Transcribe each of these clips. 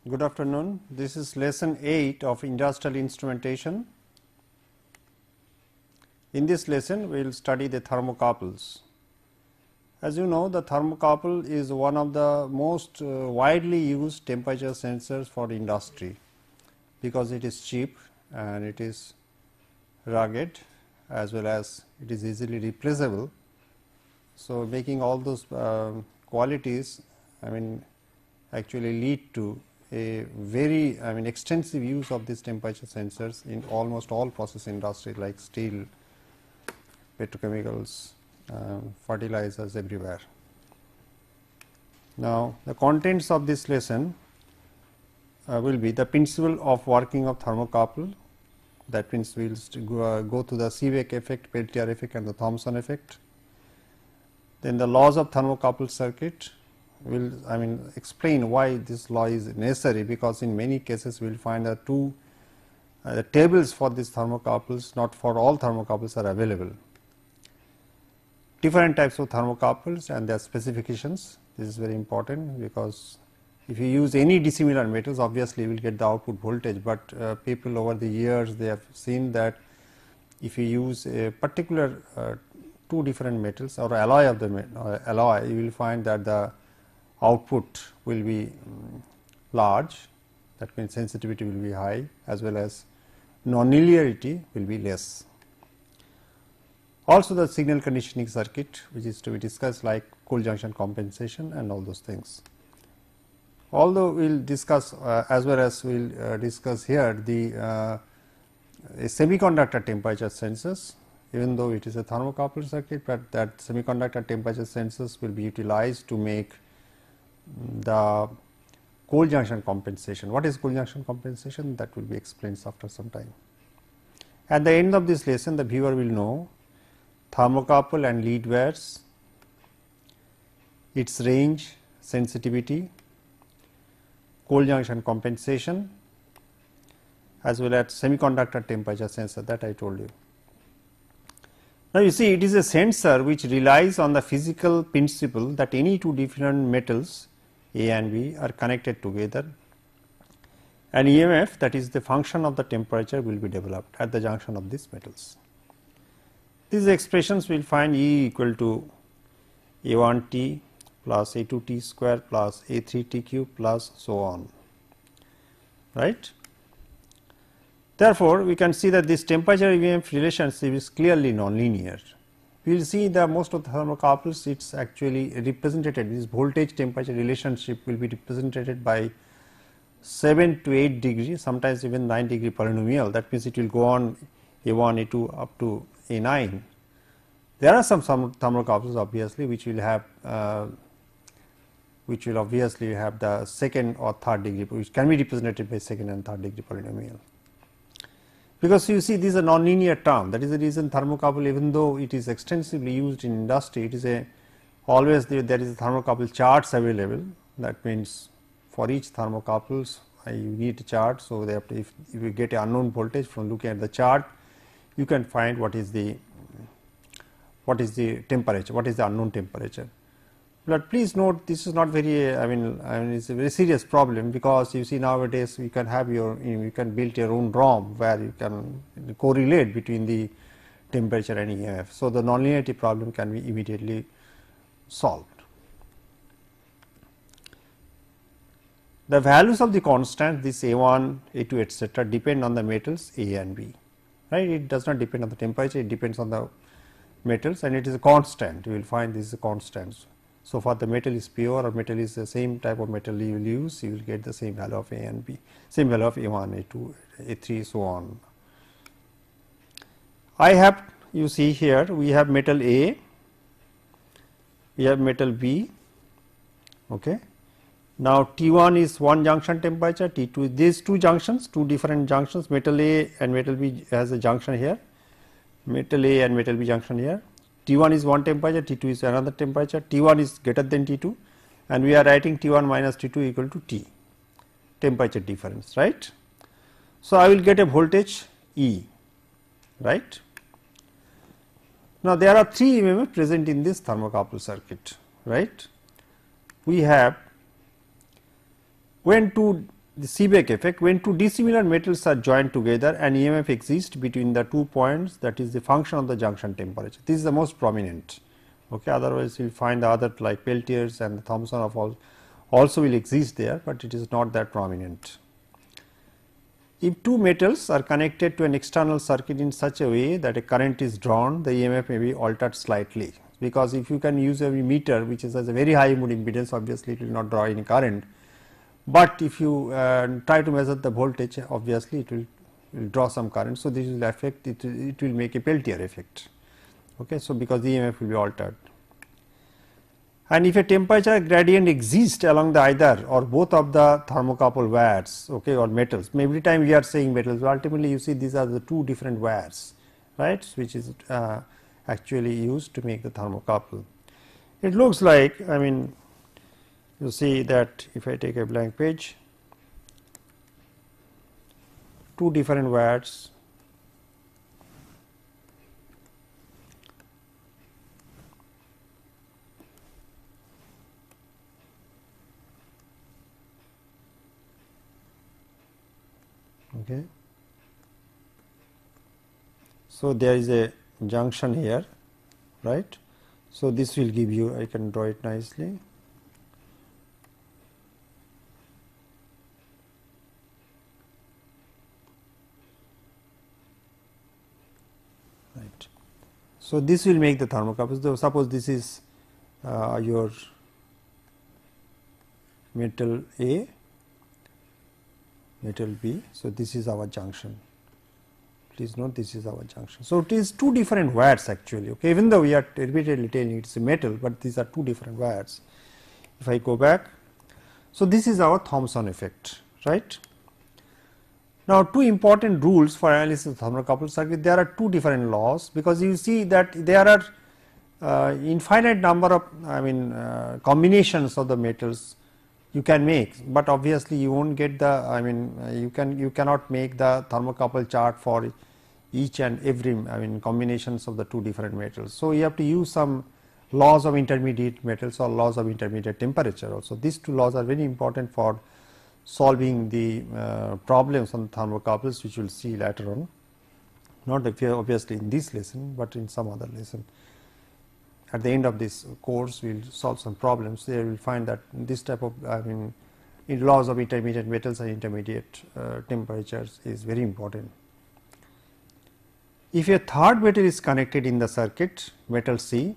Good afternoon. This is lesson 8 of industrial instrumentation. In this lesson, we will study the thermocouples. As you know, the thermocouple is one of the most widely used temperature sensors for industry because it is cheap and it is rugged as well as it is easily replaceable. So, making all those qualities actually lead to a very extensive use of these temperature sensors in almost all process industries like steel, petrochemicals, fertilizers, everywhere. Now, the contents of this lesson will be the principle of working of thermocouple. That means, we will go to the Seebeck effect, Peltier effect and the Thomson effect. Then the laws of thermocouple circuit will explain why this law is necessary, because in many cases we will find that the tables for these thermocouples, not for all thermocouples, are available. Different types of thermocouples and their specifications. This is very important, because if you use any dissimilar metals, obviously you will get the output voltage, but people over the years they have seen that if you use a particular two different metals or alloy of the alloy, you will find that the output will be large. That means sensitivity will be high as well as nonlinearity will be less. Also the signal conditioning circuit, which is to be discussed, like cold junction compensation and all those things. Although we will discuss as well as we will discuss here the semiconductor temperature sensors, even though it is a thermocouple circuit, but that semiconductor temperature sensors will be utilized to make the cold junction compensation. What is cold junction compensation? That will be explained after some time. At the end of this lesson, the viewer will know thermocouple and lead wires, its range, sensitivity, cold junction compensation, as well as semiconductor temperature sensor that I told you. Now, you see, it is a sensor which relies on the physical principle that any two different metals A and B are connected together, and EMF, that is the function of the temperature, will be developed at the junction of these metals. These expressions we will find E equal to A1 T plus A2 T square plus A3 T cube plus so on, right. Therefore, we can see that this temperature EMF relationship is clearly nonlinear. We will see that most of the thermocouples, it is actually represented, this voltage temperature relationship will be represented by 7 to 8 degree, sometimes even 9 degree polynomial. That means, it will go on A1, A2 up to A9. There are some thermocouples obviously which will obviously have the second or third degree, which can be represented by second and third degree polynomial. Because you see, these are nonlinear term. That is the reason thermocouple, even though it is extensively used in industry, it is always there is a thermocouple charts available. That means, for each thermocouples you need a chart. So, they have to, if you get an unknown voltage from looking at the chart, you can find what is the temperature, what is the unknown temperature. But please note, this is not very it's a very serious problem, because you see nowadays you can have you can build your own ROM where you can correlate between the temperature and EMF. So, the nonlinearity problem can be immediately solved. The values of the constant, this A1, A2 etc., depend on the metals A and B, right. It does not depend on the temperature, it depends on the metals, and it is a constant. You will find this is a constant. So, for the metal is pure or metal is the same type of metal you will use, you will get the same value of A and B, same value of A1, A2, A3, so on. I have, you see here, we have metal A, we have metal B. Okay. Now, T1 is one junction temperature, T2 these two junctions, two different junctions, metal A and metal B has a junction here, metal A and metal B junction here. T1 is one temperature, T2 is another temperature, T1 is greater than T2, and we are writing T1 minus T2 equal to T, temperature difference, right. So, I will get a voltage E, right. Now, there are three EMF present in this thermocouple circuit, right. We have, when two the Seebeck effect, when two dissimilar metals are joined together and EMF exists between the 2 points, that is the function of the junction temperature. This is the most prominent. Okay. Otherwise, you will find the other like Peltier's and the Thomson of all also will exist there, but it is not that prominent. If two metals are connected to an external circuit in such a way that a current is drawn, the EMF may be altered slightly, because if you can use a meter which has a very high mode impedance, obviously it will not draw any current. But if you try to measure the voltage, obviously it will draw some current. So, this will affect it, it will make a Peltier effect. Okay. So, because the EMF will be altered. And if a temperature gradient exists along the either or both of the thermocouple wires, okay, or metals, every time we are saying metals, ultimately you see these are the two different wires, right, which is actually used to make the thermocouple. It looks like, I mean, you see that if I take a blank page, two different wires, okay. So, there is a junction here, right. So, this will give you, I can draw it nicely. Right. So, this will make the thermocouples. So, suppose this is your metal A, metal B. So, this is our junction. Please note this is our junction. So, it is two different wires actually. Okay. Even though we are repeatedly telling it is a metal, but these are two different wires. If I go back, so this is our Thomson effect, right. Now, two important rules for analysis of thermocouple circuit. There are two different laws, because you see that there are infinite number of combinations of the metals you can make, but obviously you won't get the you cannot make the thermocouple chart for each and every combinations of the two different metals. So, you have to use some laws of intermediate metals or laws of intermediate temperature also. These two laws are very important for solving the problems on thermocouples, which we will see later on, not obviously in this lesson, but in some other lesson. At the end of this course, we will solve some problems. There we will find that this type of in laws of intermediate metals and intermediate temperatures is very important. If a third metal is connected in the circuit, metal C,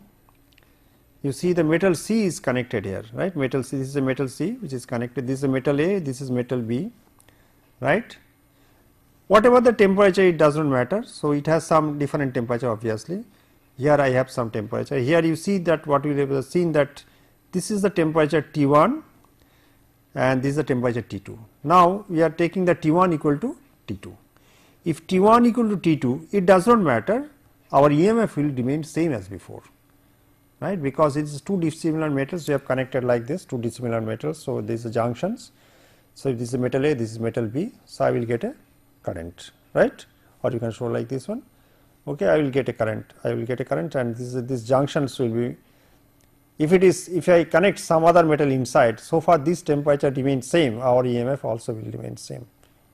you see the metal C is connected here, right. Metal C, this is a metal C which is connected, this is a metal A, this is metal B, right. Whatever the temperature, it does not matter. So, it has some different temperature obviously. Here I have some temperature. Here you see that what we have seen that this is the temperature T1 and this is the temperature T2. Now, we are taking the T1 equal to T2. If T1 equal to T2, it does not matter, our EMF will remain same as before, right, because it is two dissimilar metals we have connected like this, two dissimilar metals. So, these are junctions. So, if this is metal A, this is metal B. So, I will get a current, right, or you can show like this one. Okay, I will get a current, and this junctions will be, if I connect some other metal inside, so far this temperature remains same, our EMF also will remain same,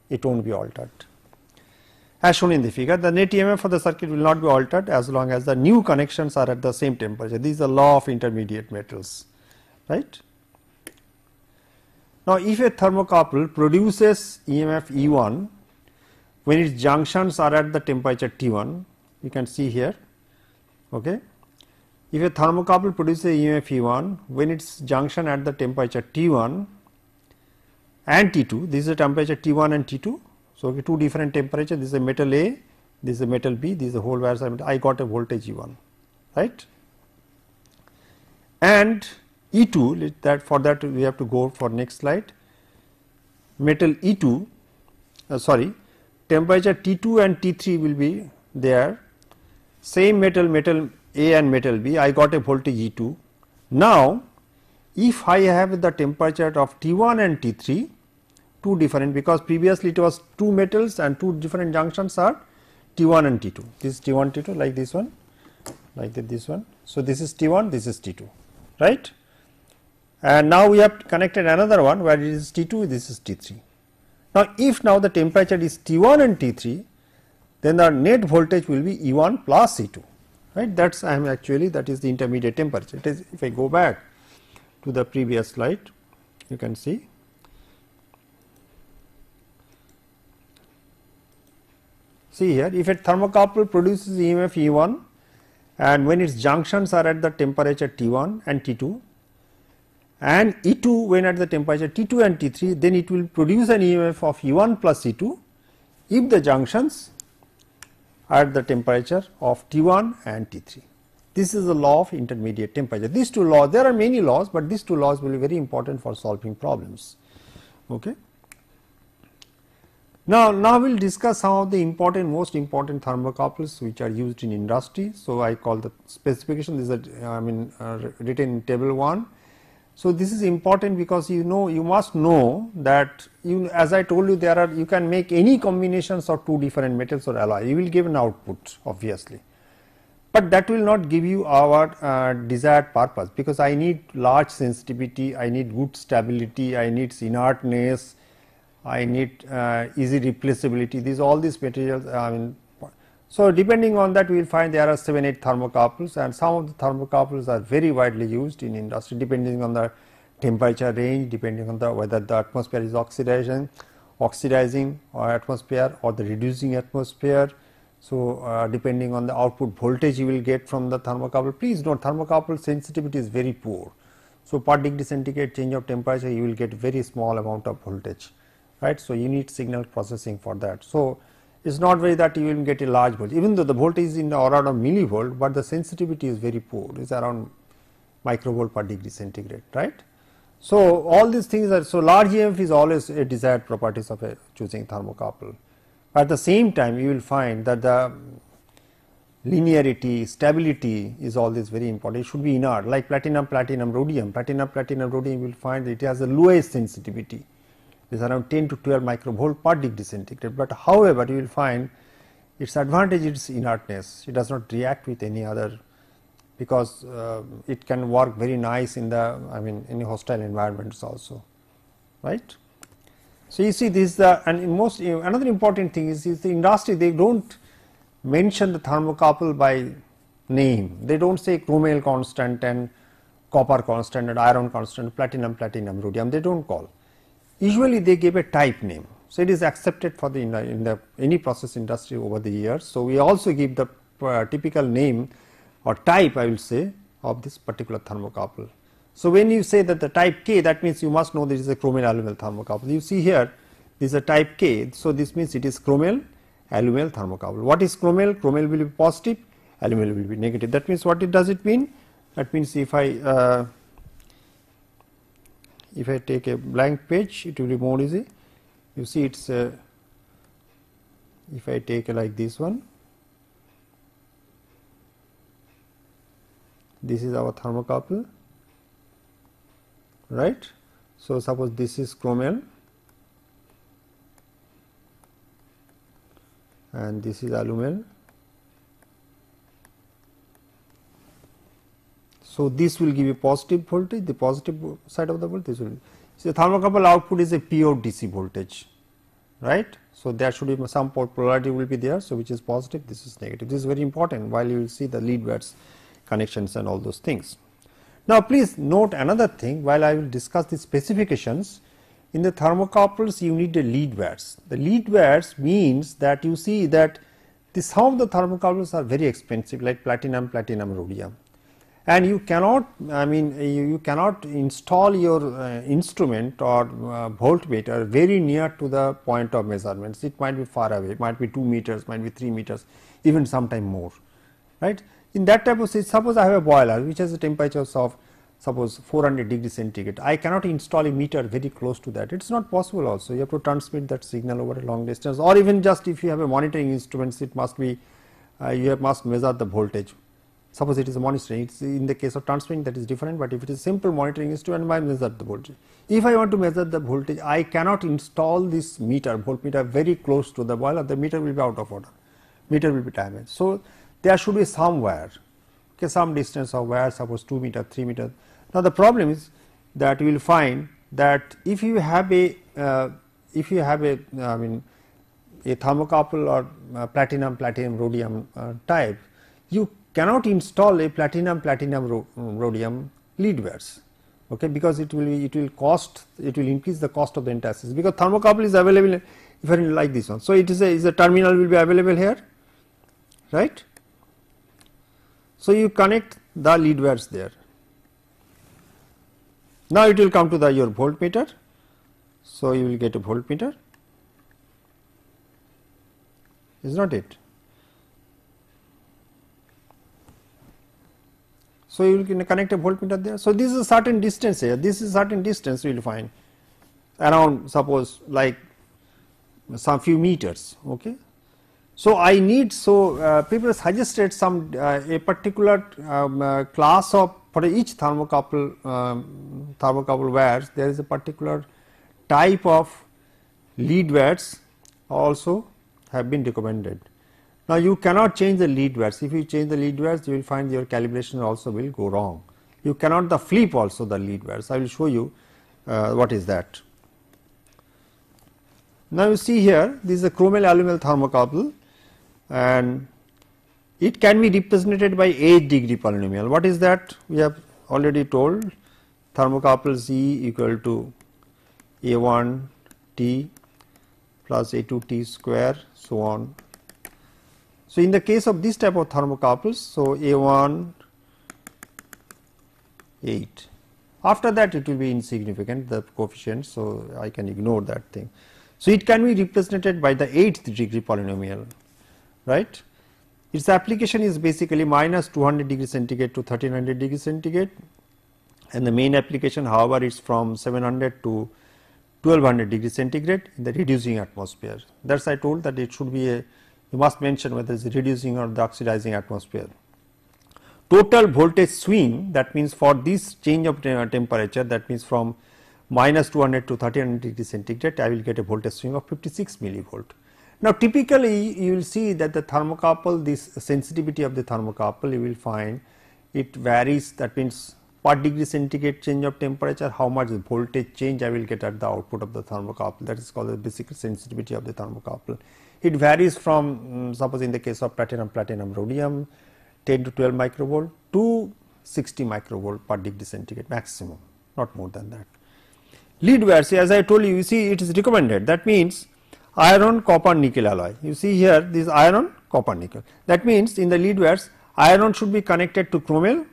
it will not be altered. As shown in the figure, the net EMF for the circuit will not be altered as long as the new connections are at the same temperature. This is the law of intermediate metals, right. Now, if a thermocouple produces EMF E1 when its junctions are at the temperature T1, you can see here, okay. If a thermocouple produces EMF E1 when its junction at the temperature T1 and T2, this is the temperature T1 and T2. So, okay, two different temperatures, this is a metal A, this is a metal B, this is a whole wires, I got a voltage E1, right. And E2, that for that we have to go for next slide, metal E2, temperature T2 and T3 will be there, same metal A and metal B, I got a voltage E2. Now, if I have the temperature of T1 and T3, two different, because previously it was two metals and two different junctions are T1 and T2. This is T1, T2 like this one, like this one. So, this is T1, this is T2, right. And now we have connected another one where it is T2, this is T3, Now, if now the temperature is T1 and T3, then the net voltage will be E1 plus E2, right. That is I am actually, that is the intermediate temperature. It is, if I go back to the previous slide, you can see. See here, if a thermocouple produces EMF E1 and when its junctions are at the temperature T1 and T2 and E2 when at the temperature T2 and T3, then it will produce an EMF of E1 plus E2 if the junctions are at the temperature of T1 and T3. This is the law of intermediate temperature. These two laws, there are many laws, but these two laws will be very important for solving problems. Okay. Now we will discuss some of the most important thermocouples which are used in industry. So, I call the specification, this is written in table 1. So, this is important because you must know that as I told you, you can make any combinations of two different metals or alloy, you will give an output obviously, but that will not give you our desired purpose, because I need large sensitivity, I need good stability, I need inertness, I need easy replaceability, all these materials. So, depending on that we will find there are 7-8 thermocouples, and some of the thermocouples are very widely used in industry depending on the temperature range, depending on whether the atmosphere is oxidizing or atmosphere or the reducing atmosphere. So, depending on the output voltage you will get from the thermocouple. Please note, thermocouple sensitivity is very poor. So, per degree centigrade change of temperature you will get very small amount of voltage, right. So, you need signal processing for that. So, it is not very that you will get a large voltage, even though the voltage is in the order of millivolt, but the sensitivity is very poor, it is around microvolt per degree centigrade, right. So, all these things are, so large EMF is always a desired properties of a choosing thermocouple. At the same time you will find that the linearity, stability is always very important, it should be inert, like platinum, rhodium, you will find that it has the lowest sensitivity, is around 10 to 12 microvolt per degree centigrade, but however you will find its advantage is inertness, it does not react with any other, because it can work very nice in the in hostile environments also, right. So, you see this and another important thing is the industry, they do not mention the thermocouple by name, they do not say chromel constant and copper constant and iron constant, platinum, rhodium, they do not call. Usually they give a type name. So, it is accepted for the any process industry over the years. So, we also give the typical name or type, I will say, of this particular thermocouple. So, when you say that the type K, that means you must know this is a chromel alumel thermocouple. You see here this is a type K. So, this means it is chromel alumel thermocouple. What is chromel? Chromel will be positive, alumel will be negative. That means what does it mean? That means if I take a blank page, it will be more easy. You see it is if I take like this one, this is our thermocouple, right. So, suppose this is chromel and this is alumel. So, this will give a positive voltage, the positive side of the voltage will be. So, the thermocouple output is a pure DC voltage, right. So, there should be some polarity will be there. So, which is positive, this is negative. This is very important while you will see the lead wires connections and all those things. Now, please note another thing while I will discuss the specifications. In the thermocouples you need the lead wires. The lead wires means that you see that some of the thermocouples are very expensive, like platinum, rhodium, and you cannot you cannot install your instrument or voltmeter very near to the point of measurements. It might be far away, it might be 2 meters, might be 3 meters, even sometime more, right. In that type of situation, suppose I have a boiler which has a temperature of suppose 400 degree centigrade, I cannot install a meter very close to that, it is not possible also, you have to transmit that signal over a long distance, or even just if you have a monitoring instruments, it must be you must measure the voltage. Suppose it is a monitoring, it's in the case of transmitting that is different, but if it is simple monitoring instrument, I measure the voltage. If I want to measure the voltage, I cannot install this voltmeter very close to the boiler, the meter will be out of order, meter will be damaged. So, there should be some wire, okay, some distance of wire, suppose 2 meter, 3 meter. Now, the problem is that you will find that if you have a if you have a a thermocouple or platinum rhodium type, you cannot install a platinum rhodium lead wires, okay, because it will increase the cost of the entire system, because thermocouple is available if you like this one. So it is a terminal will be available here, right. So you connect the lead wires there. Now it will come to your voltmeter. So you will get a voltmeter, is not it? So you will connect a voltmeter there. So this is a certain distance here. This is certain distance you will find around, suppose like some few meters. Okay. So I need, people suggested some a particular class of, for each thermocouple wires there is a particular type of lead wires also have been recommended. Now you cannot change the lead wires. If you change the lead wires, you will find your calibration also will go wrong. You cannot flip also the lead wires. I will show you what is that. Now you see here, this is a chromel aluminum thermocouple, and it can be represented by 8-degree polynomial. What is that? We have already told, thermocouple Z equal to A1 T plus A2 T square, so on. So in the case of this type of thermocouples, so A1 8. After that it will be insignificant, the coefficient, so I can ignore that thing. So it can be represented by the 8th degree polynomial, right. Its application is basically minus 200 degree centigrade to 1300 degree centigrade, and the main application, however, is from 700 to 1200 degree centigrade in the reducing atmosphere. That's I told that it should be a, you must mention whether it is reducing or the oxidizing atmosphere. Total voltage swing, that means for this change of temperature, that means from minus 200 to 1300 degree centigrade, I will get a voltage swing of 56 millivolt. Now typically you will see that the thermocouple, this sensitivity of the thermocouple, you will find it varies, that means per degree centigrade change of temperature, how much voltage change I will get at the output of the thermocouple, that is called the basic sensitivity of the thermocouple. It varies from suppose in the case of platinum rhodium 10 to 12 microvolt to 60 microvolt per degree centigrade maximum, not more than that. Lead wires, as I told you, you see it is recommended, that means iron copper nickel alloy. You see here this iron copper nickel, that means in the lead wires iron should be connected to chromel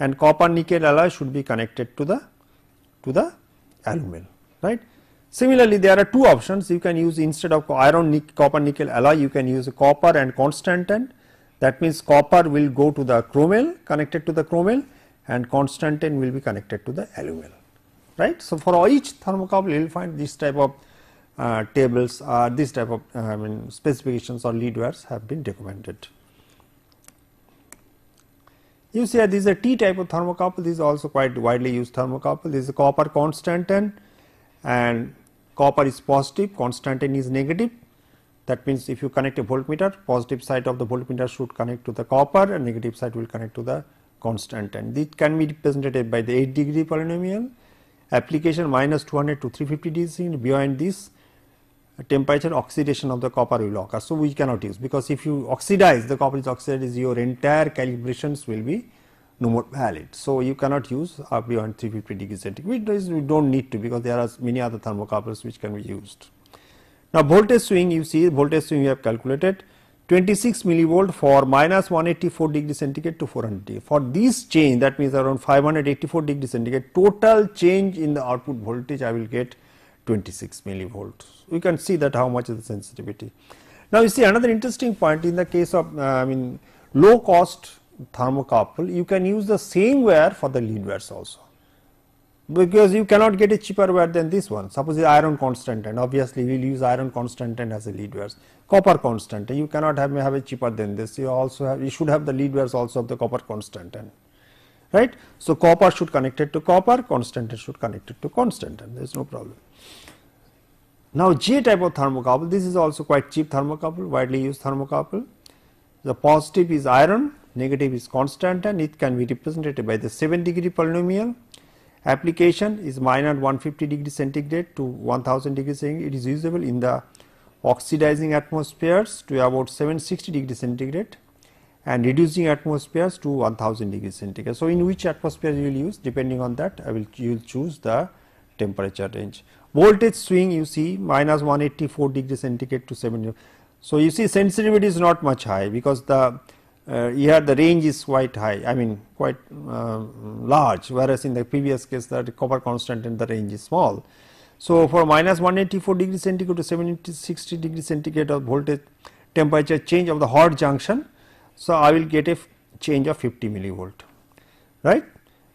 and copper nickel alloy should be connected to the alumel, right. Similarly, there are two options. You can use, instead of iron copper nickel alloy, you can use copper and constantan. That means copper will go to the chromel, connected to the chromel, and constantan will be connected to the alumel, right. So for each thermocouple you will find this type of tables, this type of specifications or lead wires have been recommended. You see this is a T type of thermocouple. This is also quite widely used thermocouple. This is a copper constantan, and copper is positive, constantan is negative. That means if you connect a voltmeter, positive side of the voltmeter should connect to the copper and negative side will connect to the constantan. It can be represented by the 8-degree polynomial. Application minus 200 to 350 degree centigrade. Beyond this temperature, oxidation of the copper will occur. So we cannot use, because if you oxidize, the copper is oxidized, your entire calibrations will be no more valid. So you cannot use beyond 350 degree centigrade. We don't need to, because there are many other thermocouples which can be used. Now voltage swing, you see voltage swing we have calculated 26 millivolt for minus 184 degree centigrade to 400 degree. For this change, that means around 584 degree centigrade, total change in the output voltage I will get 26 millivolts. You can see that how much is the sensitivity. Now you see another interesting point, in the case of low cost thermocouple, you can use the same wire for the lead wires also, because you cannot get a cheaper wire than this one. Suppose the iron constantan, obviously we will use iron constantan as a lead wires. Copper constantan, you cannot have a cheaper than this. You also have, you should have the lead wires also of the copper constantan, right. So copper should connect it to copper, constantan should connect it to constantan. There is no problem. Now J type of thermocouple, this is also quite cheap thermocouple, widely used thermocouple. The positive is iron, negative is constantan. It can be represented by the 7-degree polynomial, Application is minus 150 degree centigrade to 1000 degree centigrade. It is usable in the oxidizing atmospheres to about 760 degree centigrade and reducing atmospheres to 1000 degree centigrade. So, in which atmosphere you will use, depending on that you will choose the temperature range. Voltage swing you see minus 184 degree centigrade to 70. So, you see sensitivity is not much high, because the here the range is quite high, I mean quite large, whereas in the previous case the copper constant and the range is small. So, for minus 184 degree centigrade to 760 degree centigrade of voltage temperature change of the hot junction. So, I will get a change of 50 millivolt, right,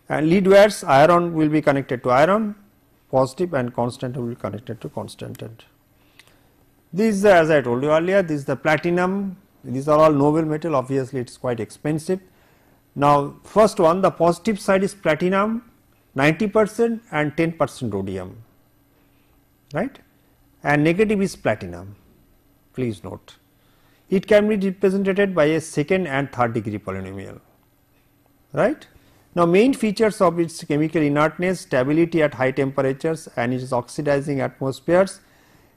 and lead wires iron will be connected to iron positive and constant will be connected to constant. And this, as I told you earlier, this is the platinum. These are all noble metal, obviously it is quite expensive. Now, first one, the positive side is platinum 90% and 10% rhodium, right, and negative is platinum, please note. It can be represented by a second and third degree polynomial, right. Now, main features of its chemical inertness, stability at high temperatures and its oxidizing atmospheres.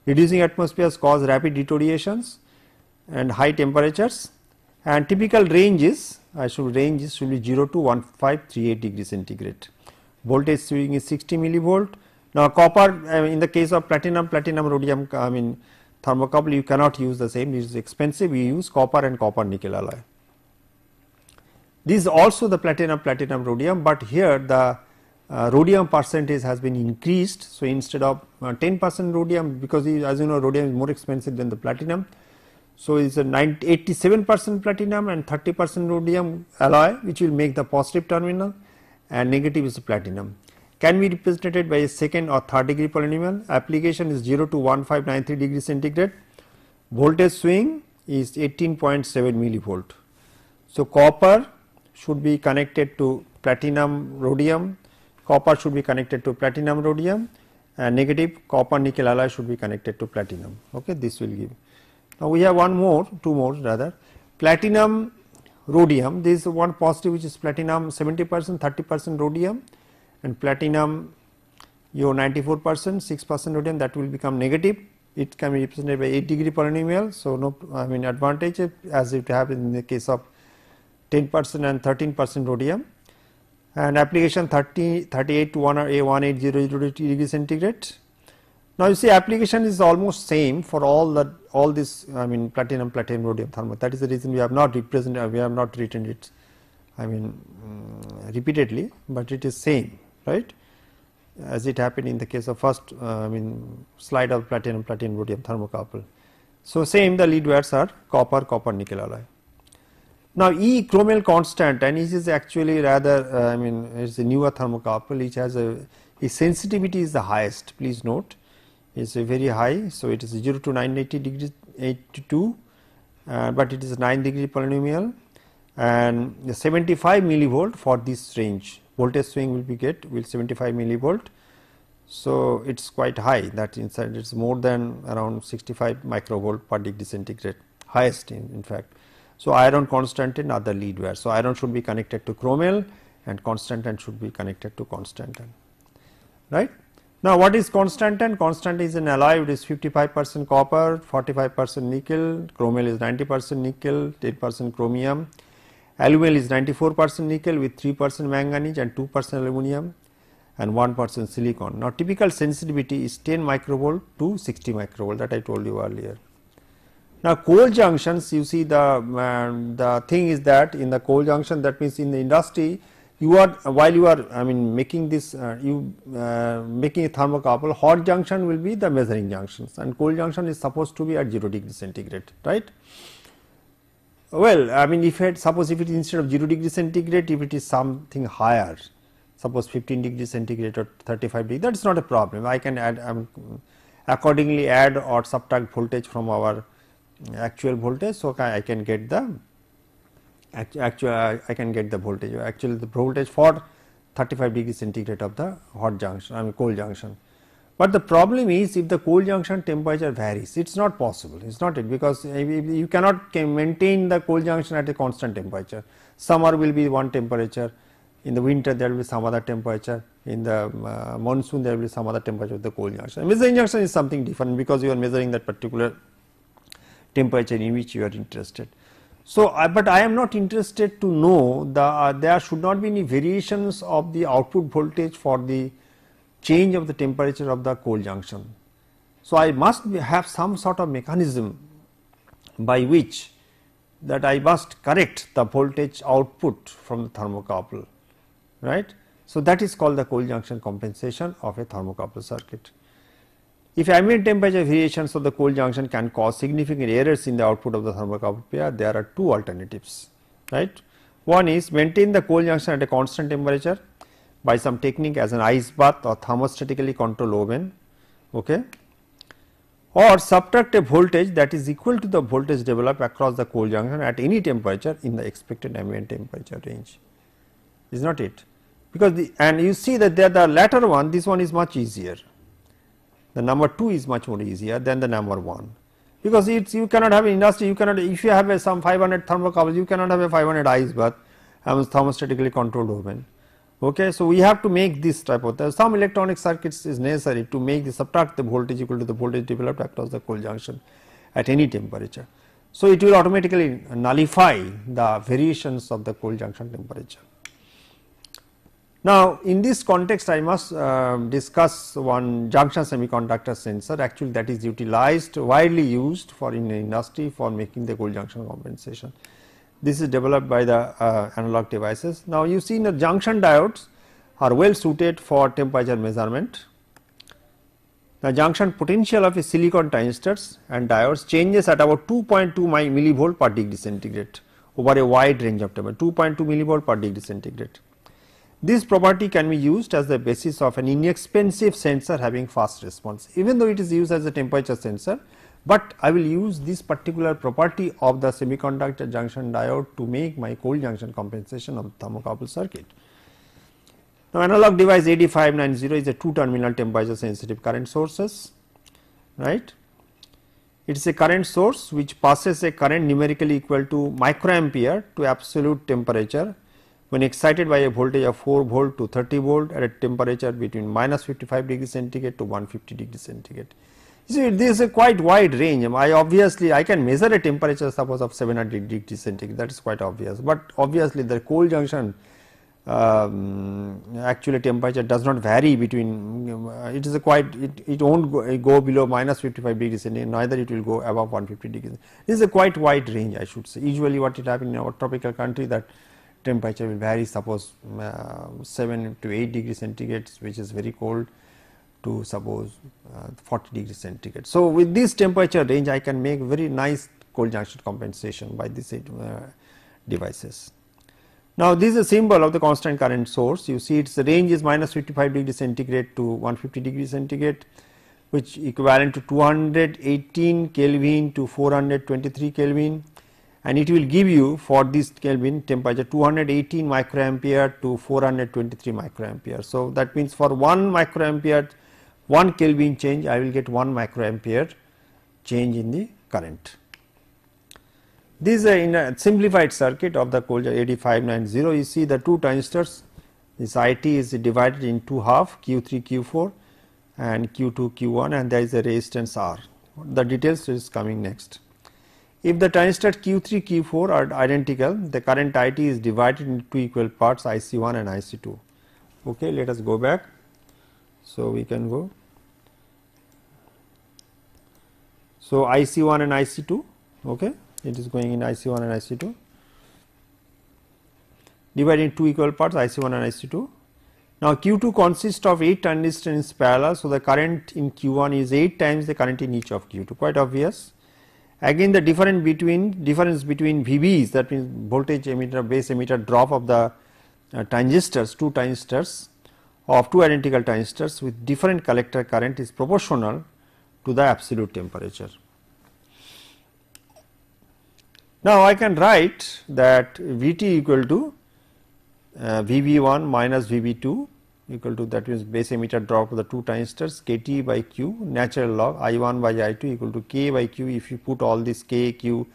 Reducing atmospheres cause rapid deteriorations and high temperatures, and typical ranges should be 0 to 1538 degree centigrade. Voltage swing is 60 millivolt. Now, copper in the case of platinum rhodium thermocouple you cannot use the same, it is expensive, we use copper and copper nickel alloy. This is also the platinum rhodium, but here the rhodium percentage has been increased. So, instead of 10% rhodium, because as you know rhodium is more expensive than the platinum. So, it is a 87% platinum and 30% rhodium alloy, which will make the positive terminal, and negative is the platinum. Can be represented by a second or third degree polynomial. Application is 0 to 1593 degree centigrade. Voltage swing is 18.7 millivolt. So, copper should be connected to platinum rhodium, copper should be connected to platinum rhodium, and negative copper nickel alloy should be connected to platinum. Okay, this will give. Now, we have two more rather, platinum rhodium. This is one positive, which is platinum 70%, 30% rhodium, and platinum 94%, 6% rhodium, that will become negative. It can be represented by 8 degree polynomial. So, no advantage as it happens in the case of 10% and 13% rhodium, and application 38 to 1800 degree centigrade. Now, you see application is almost same for all this platinum rhodium thermal. That is the reason we have not written it repeatedly, but it is same, right, as it happened in the case of first slide of platinum rhodium thermocouple. So, same, the lead wires are copper nickel alloy. Now, E chromel constant, and this is actually rather it is a newer thermocouple which has its sensitivity is the highest, please note, it is very high. So, it is 0 to 980 degrees 82, but it is a 9 degree polynomial, and 75 millivolt for this range. Voltage swing will 75 millivolt. So, it is quite high, that inside it is more than around 65 microvolt per degree centigrade, highest in fact. So, iron constant and other lead wire. So, iron should be connected to chromel and constant should be connected to constant, right. Now, what is constant? Constant is an alloy, it is 55% copper, 45% nickel, chromel is 90% nickel, 10% chromium, aluminum is 94% nickel with 3% manganese and 2% aluminum and 1% silicon. Now, typical sensitivity is 10 microvolt to 60 microvolt, that I told you earlier. Now, cold junctions, you see the thing is that in the cold junction, that means in the industry you are while you are making this making a thermocouple, hot junction will be the measuring junctions and cold junction is supposed to be at 0 degree centigrade, right. Well, if it suppose if it is instead of 0 degree centigrade, if it is something higher, suppose 15 degree centigrade or 35 degree, that is not a problem. I can add accordingly add or subtract voltage from our actual voltage. So, I can get the voltage, actually the voltage for 35 degree centigrade of the hot junction, cold junction. But the problem is if the cold junction temperature varies, it is not possible, it is not it, because you cannot maintain the cold junction at a constant temperature. Summer will be one temperature, in the winter there will be some other temperature, in the monsoon there will be some other temperature of the cold junction. Measuring junction is something different because you are measuring that particular temperature in which you are interested. So, but I am not interested to know there should not be any variations of the output voltage for the change of the temperature of the cold junction. So, I must have some sort of mechanism by which that I must correct the voltage output from the thermocouple, right. So, that is called the cold junction compensation of a thermocouple circuit. If ambient temperature variations of the cold junction can cause significant errors in the output of the thermocouple pair, there are two alternatives, right. One is maintain the cold junction at a constant temperature by some technique as an ice bath or thermostatically controlled oven, okay, or subtract a voltage that is equal to the voltage developed across the cold junction at any temperature in the expected ambient temperature range, is not it? Because and you see that the latter one, this one is much easier. The number 2 is much more easier than the number 1, because it's you cannot have industry, you cannot, if you have some 500 thermocouples, you cannot have a 500 ice bath and thermostatically controlled oven. Okay, so we have to make this type of some electronic circuits is necessary to make the subtract the voltage equal to the voltage developed across the cold junction at any temperature. So it will automatically nullify the variations of the cold junction temperature. Now, in this context I must discuss one junction semiconductor sensor, actually that is utilized, widely used for in industry for making the cold junction compensation. This is developed by the analog devices. Now, you see the junction diodes are well suited for temperature measurement. The junction potential of a silicon transistors and diodes changes at about 2.2 millivolt per degree centigrade over a wide range of temperature, 2.2 millivolt per degree centigrade. This property can be used as the basis of an inexpensive sensor having fast response, even though it is used as a temperature sensor, but I will use this particular property of the semiconductor junction diode to make my cold junction compensation of the thermocouple circuit. Now, analog device 8590 is a 2 terminal temperature sensitive current sources, right. It is a current source which passes a current numerically equal to microampere to absolute temperature when excited by a voltage of 4 volt to 30 volt at a temperature between minus 55 degree centigrade to 150 degree centigrade. You see, this is a quite wide range. I can measure a temperature suppose of 700 degree centigrade, that is quite obvious, but obviously the cold junction actually temperature does not vary between, it is a quite, it won't go below minus 55 degree centigrade, neither it will go above 150 degrees. This is a quite wide range, I should say. Usually what it happens in our tropical country, that temperature will vary, suppose 7 to 8 degrees centigrade, which is very cold, to suppose 40 degrees centigrade. So, with this temperature range I can make very nice cold junction compensation by these devices. Now, this is a symbol of the constant current source. You see its range is minus 55 degree centigrade to 150 degree centigrade, which equivalent to 218 Kelvin to 423 Kelvin, and it will give you for this Kelvin temperature 218 microampere to 423 microampere. So, that means for 1 microampere 1 Kelvin change, I will get 1 microampere change in the current. This is in a simplified circuit of the cold 8590. You see the two transistors, this IT is divided in two half, Q3 Q4 and Q2 Q1, and there is a resistance R. The details is coming next. If the transistors Q3 Q4 are identical, the current IT is divided into two equal parts, IC1 and IC2. Okay, let us go back. So, we can go. So, IC1 and IC2, okay, it is going in IC1 and IC2, divided into two equal parts, IC1 and IC2. Now, Q2 consists of 8 transistors in parallel. So, the current in Q1 is 8 times the current in each of Q2, quite obvious. Again, the difference between VBs, that means voltage emitter, base emitter drop of the transistors, two transistors of two identical transistors with different collector current is proportional to the absolute temperature. Now, I can write that Vt equal to Vb1 minus Vb2 equal to, that means base emitter drop of the two transistors, Kt by Q, natural log I1 by I2 equal to K by Q. If you put all this K, Q,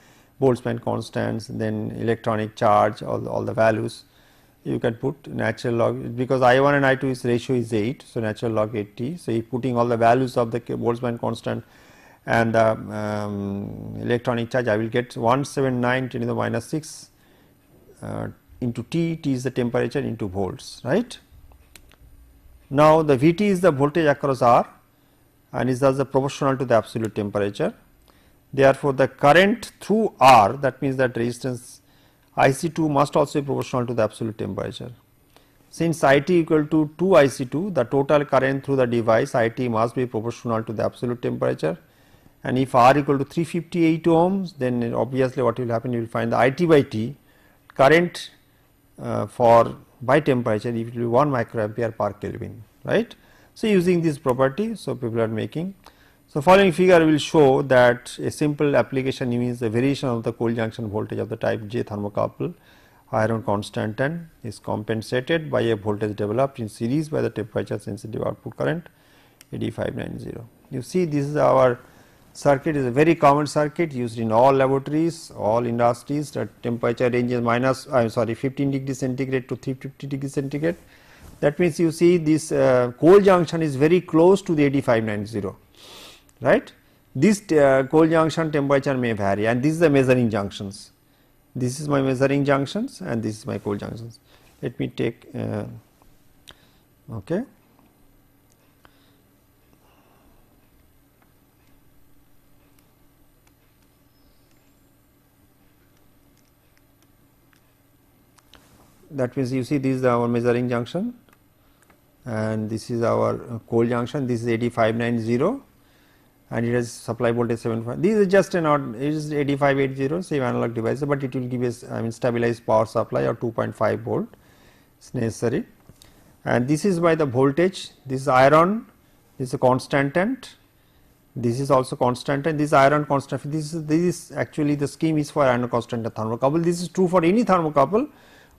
Boltzmann constants, then electronic charge, all the values, you can put natural log, because I1 and I2 is ratio is 8. So, natural log 8t. So, if putting all the values of the Boltzmann constant and the electronic charge, I will get 179 10 to the minus 6 into t is the temperature into volts, right. Now, the Vt is the voltage across R and is thus proportional to the absolute temperature. Therefore, the current through R, that means that resistance IC2 must also be proportional to the absolute temperature. Since IT equal to 2 IC2, the total current through the device IT must be proportional to the absolute temperature, and if R equal to 358 ohms, then obviously what will happen, you will find the IT by T current for by temperature, it will be 1 microampere per Kelvin, right. So, using this property, so people are making. So, following figure will show that a simple application means the variation of the cold junction voltage of the type J thermocouple iron constant N is compensated by a voltage developed in series by the temperature sensitive output current 8590. You see, this is our circuit, is a very common circuit used in all laboratories, all industries. The temperature ranges minus 15 degrees centigrade to 350 degrees centigrade. That means, you see this cold junction is very close to the 8590, right. This cold junction temperature may vary, and this is the measuring junctions. This is my measuring junctions and this is my cold junctions. Let me take okay. That means, you see, this is our measuring junction and this is our cold junction. This is 8590 and it has supply voltage 7.5. This is just an odd, it is 8580, same analog device, but it will give us stabilized power supply or 2.5 volt is necessary. And this is by the voltage, this is iron, this is a constantant, this is also constantant, this iron constant. This is actually the scheme is for iron constant thermocouple. This is true for any thermocouple,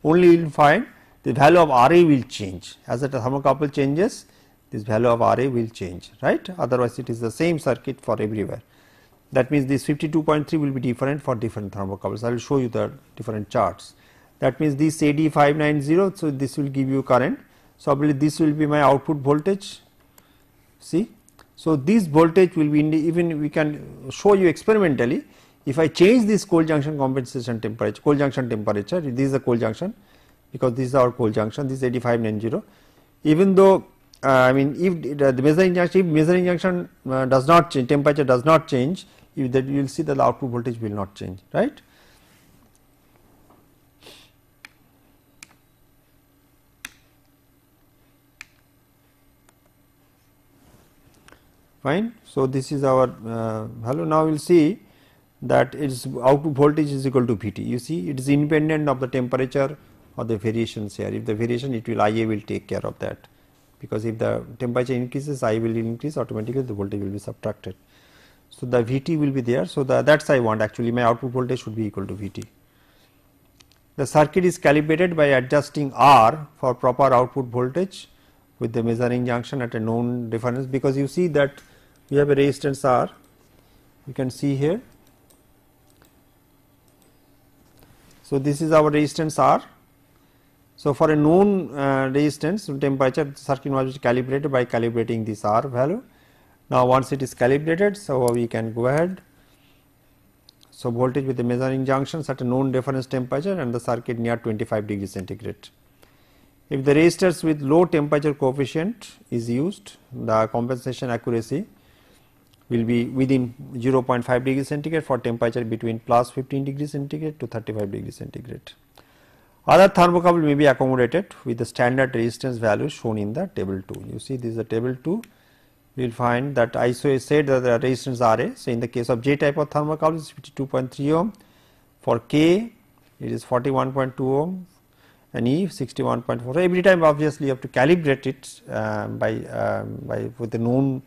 only you will find the value of Ra will change as the thermocouple changes. This value of Ra will change, right. Otherwise, it is the same circuit for everywhere. That means, this 52.3 will be different for different thermocouples. I will show you the different charts. That means, this AD 590, so this will give you current. So, I believe this will be my output voltage. See, so this voltage will be even we can show you experimentally. If I change this cold junction compensation temperature, cold junction temperature, this is a cold junction, because this is our cold junction, this is 8590. Even though I mean, if the measuring junction does not change, temperature does not change, you will see that the output voltage will not change, right. Fine. So, this is our value. Now, we will see that its output voltage is equal to Vt. You see, it is independent of the temperature or the variations here. If the variation, it will IA will take care of that, because if the temperature increases, I will increase, automatically the voltage will be subtracted. So, the Vt will be there. So, that is I want, actually my output voltage should be equal to Vt. The circuit is calibrated by adjusting R for proper output voltage with the measuring junction at a known difference, because you see that we have a resistance R, you can see here. So, this is our resistance R. So, for a known resistance temperature, the circuit must be calibrated by calibrating this R value. Now, once it is calibrated, so we can go ahead. So, voltage with the measuring junctions at a known reference temperature and the circuit near 25 degrees centigrade. If the resistors with low temperature coefficient is used, the compensation accuracy will be within 0.5 degrees centigrade for temperature between plus 15 degrees centigrade to 35 degrees centigrade. Other thermocouple may be accommodated with the standard resistance values shown in the table 2. You see, this is the table 2. We will find that I said that the resistance Ra. So, in the case of J type of thermocouple, it is 52.3 ohm. For K, it is 41.2 ohm, and E 61.4. So, every time obviously you have to calibrate it with the known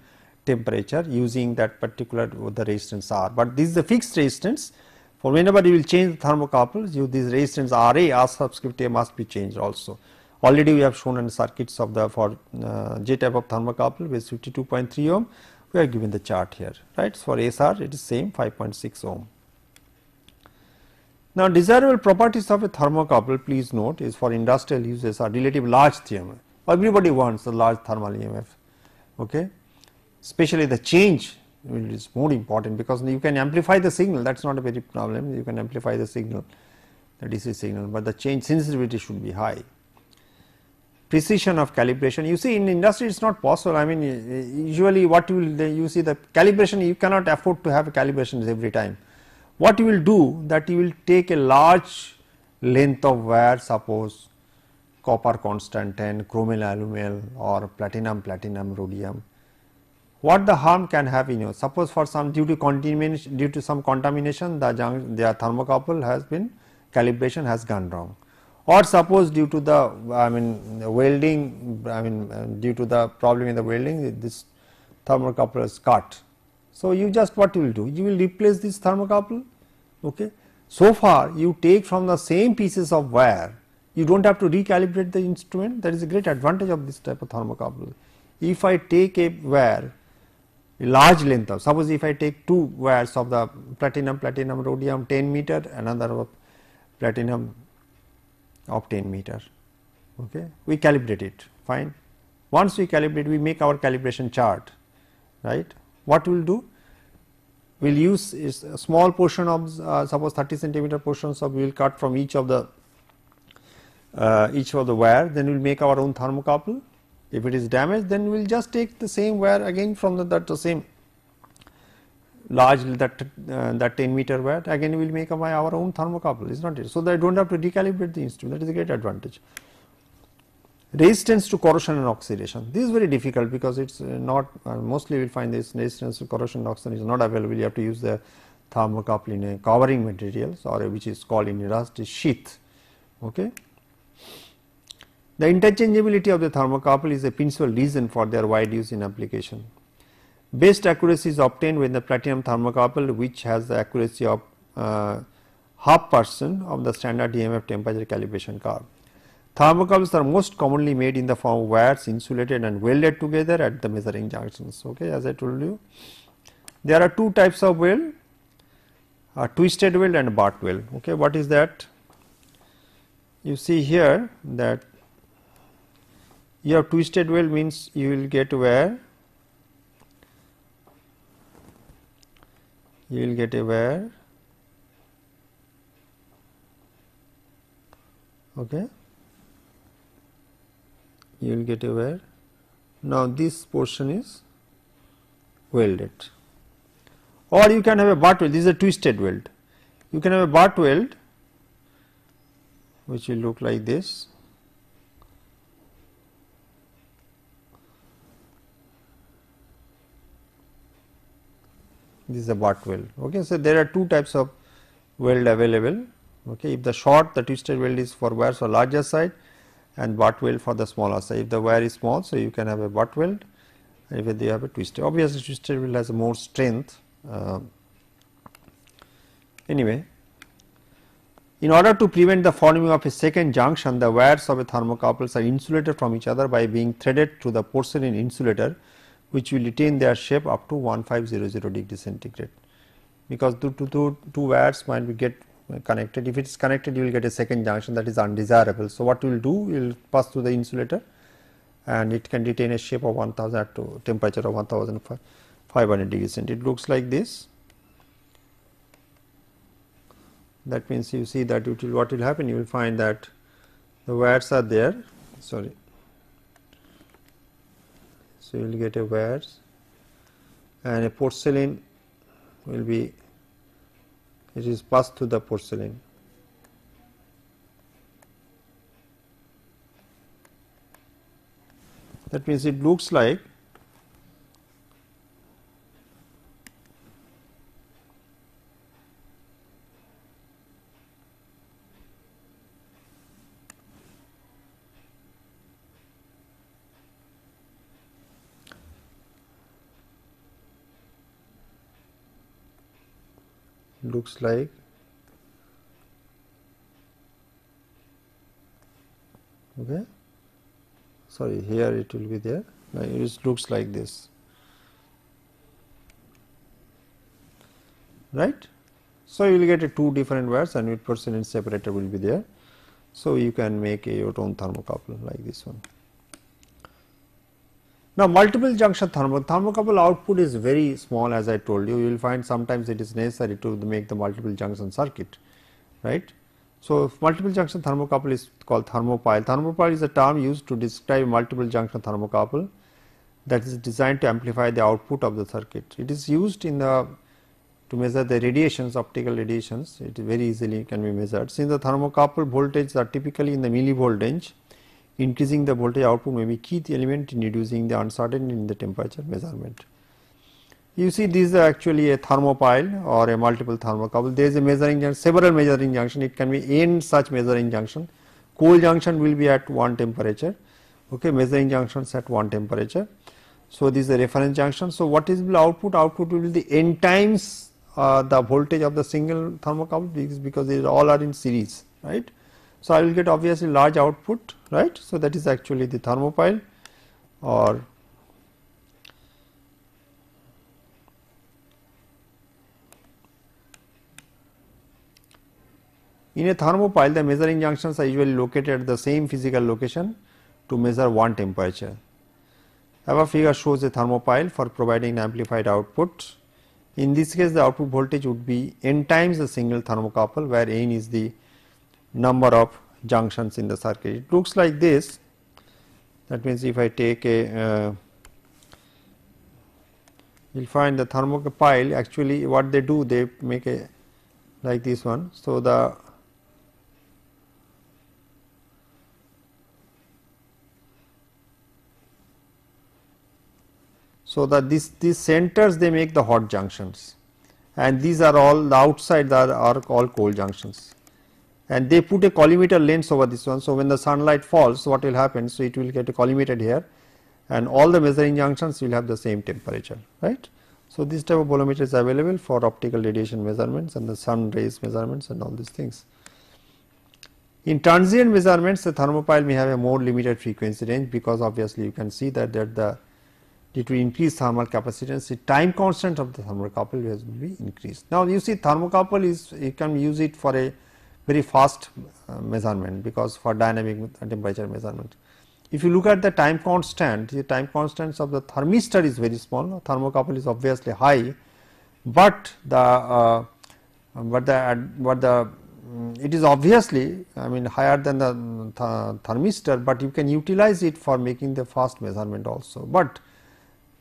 temperature using that particular the resistance R. But this is the fixed resistance. For whenever you will change the thermocouples, this resistance Ra R subscript A must be changed also. Already we have shown in circuits of the for J type of thermocouple with 52.3 ohm, we are given the chart here, right. So, for SR it is same 5.6 ohm. Now, desirable properties of a thermocouple, please note, is for industrial uses are relative large TMF. Everybody wants a large thermal EMF, okay. Especially the change is more important, because you can amplify the signal, that is not a very problem, you can amplify the signal, the DC signal, but the change sensitivity should be high. Precision of calibration, you see in industry it is not possible. I mean, usually what you will, you see the calibration, you cannot afford to have calibrations every time. What you will do, that you will take a large length of wire, suppose copper constant 10, chromel alumel or platinum rhodium. What the harm can have in you? Suppose for some due to some contamination, the thermocouple has been, calibration has gone wrong, or suppose due to the welding, due to the problem in the welding, this thermocouple is cut. So, you just what you will do? You will replace this thermocouple. Okay. So far, you take from the same pieces of wire, you do not have to recalibrate the instrument. That is a great advantage of this type of thermocouple. If I take a wire, a large length of, suppose if I take two wires of the platinum rhodium 10 meter, another of platinum of 10 meter, okay. We calibrate it, fine. Once we calibrate, we make our calibration chart, right. What we will do? We will use a small portion of suppose 30 centimeter portions of, we will cut from each of the wire, then we will make our own thermocouple. If it is damaged, then we will just take the same wire again from the same large that 10 meter wire, again we will make our own thermocouple, is not it. So, that I do not have to recalibrate the instrument, that is a great advantage. Resistance to corrosion and oxidation, this is very difficult, because it is not mostly we will find this resistance to corrosion and oxidation is not available. You have to use the thermocouple in a covering materials, or which is called in rust is sheath. Okay. The interchangeability of the thermocouple is a principal reason for their wide use in application. Best accuracy is obtained when the platinum thermocouple, which has the accuracy of 0.5% of the standard EMF temperature calibration curve. Thermocouples are most commonly made in the form of wires insulated and welded together at the measuring junctions. Okay, as I told you, there are two types of weld, a twisted weld and a butt weld. Okay, what is that? You see here that you have twisted weld, means you will get where you will get a wire. Okay. You will get a wire. Now, this portion is welded, or you can have a butt weld. This is a twisted weld. You can have a butt weld, which will look like this. This is a butt weld. Okay, so there are two types of weld available. Okay, if the short, the twisted weld is for wires for larger side, and butt weld for the smaller side. If the wire is small, so you can have a butt weld, and if you have a twisted, obviously twisted weld has more strength. Anyway, in order to prevent the forming of a second junction, the wires of a thermocouples are insulated from each other by being threaded through the porcelain insulator, which will retain their shape up to 1500 degree centigrade, because two wires might be get connected. If it is connected, you will get a second junction, that is undesirable. So, what you will do, you will pass through the insulator, and it can retain a shape of 1000 at to temperature of 1500 degrees centigrade. It looks like this. That means you see that what will happen, you will find that the wires are there, sorry. So, you will get a wires, and a porcelain will be, it is passed through the porcelain. That means it looks like okay, sorry, here it will be there. Now it looks like this, right. So, you will get a 2 different wires and 8% separator will be there. So, you can make your own thermocouple like this one. Now, multiple junction thermocouple output is very small, as I told you. You will find sometimes it is necessary to make the multiple junction circuit, right. So, multiple junction thermocouple is called thermopile. Thermopile is a term used to describe multiple junction thermocouple that is designed to amplify the output of the circuit. It is used in the to measure the radiations, optical radiations. It very easily can be measured. Since the thermocouple voltages are typically in the millivolt range, increasing the voltage output may be key element in reducing the uncertainty in the temperature measurement. You see, this is actually a thermopile or a multiple thermocouple. There is a measuring junction, several measuring junction. It can be n such measuring junction. Cold junction will be at 1 temperature. Okay, measuring junctions at 1 temperature. So, this is a reference junction. So, what is the output? Output will be the n times the voltage of the single thermocouple, because they all are in series, right. So, I will get obviously large output, right. So, that is actually the thermopile, or in a thermopile the measuring junctions are usually located at the same physical location to measure one temperature. Above figure shows a thermopile for providing amplified output. In this case, the output voltage would be n times the single thermocouple, where n is the number of junctions in the circuit. It looks like this. That means, if I take a you will find the thermopile, actually what they do, they make a like this one. So, these centers, they make the hot junctions, and these are all the outside are all cold junctions, and they put a collimator lens over this one. So, when the sunlight falls, what will happen? So, it will get collimated here, and all the measuring junctions will have the same temperature, right. So, this type of bolometer is available for optical radiation measurements and the sun rays measurements and all these things. In transient measurements, the thermopile may have a more limited frequency range, because obviously you can see that due to increased thermal capacitance, the time constant of the thermocouple will be increased. Now, you see, thermocouple is, you can use it for a very fast measurement, because for dynamic temperature measurement. If you look at the time constant, the time constants of the thermistor is very small. Thermocouple is obviously high, but it is obviously, I mean, higher than the thermistor, but you can utilize it for making the fast measurement also. But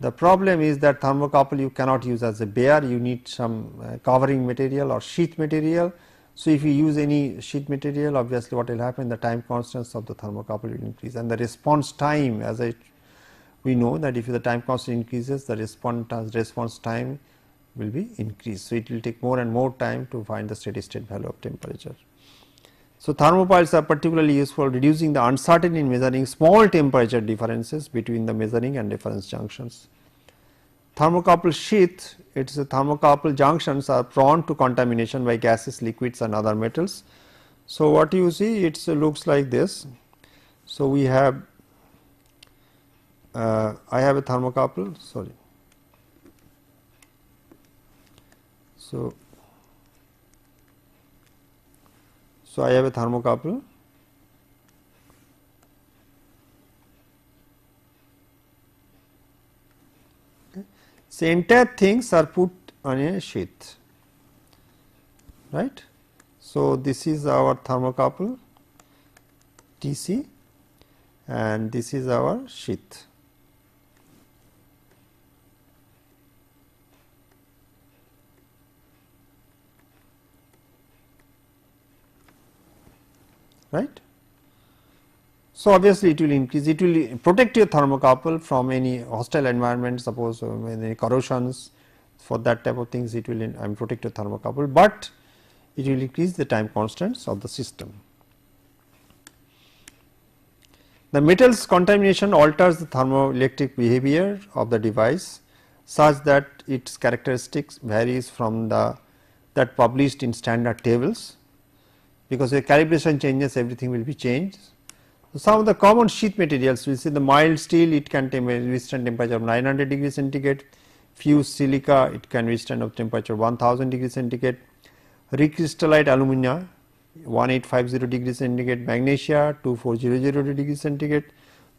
the problem is that thermocouple you cannot use as a bare, you need some covering material or sheath material. So, if you use any sheath material, obviously what will happen, the time constants of the thermocouple will increase, and the response time, as we know that if the time constant increases, the response time will be increased. So, it will take more and more time to find the steady state value of temperature. So, thermopiles are particularly useful reducing the uncertainty in measuring small temperature differences between the measuring and reference junctions. Thermocouple sheath, it is a thermocouple junctions are prone to contamination by gases, liquids and other metals. So, what you see, it looks like this. So, we have I have a thermocouple, sorry. So, I have a thermocouple. Okay. So, entire things are put on a sheath, right. So, this is our thermocouple TC and this is our sheath. Right. So, obviously, it will increase, it will protect your thermocouple from any hostile environment, suppose any corrosions, for that type of things it will protect your thermocouple, but it will increase the time constants of the system. The metals contamination alters the thermoelectric behavior of the device such that its characteristics varies from that published in standard tables, because the calibration changes, everything will be changed. So, some of the common sheath materials, we see the mild steel, it can withstand temperature of 900 degrees centigrade, fused silica, it can withstand of temperature 1000 degrees centigrade, recrystallite alumina 1850 degrees centigrade, magnesia 2400 degrees centigrade,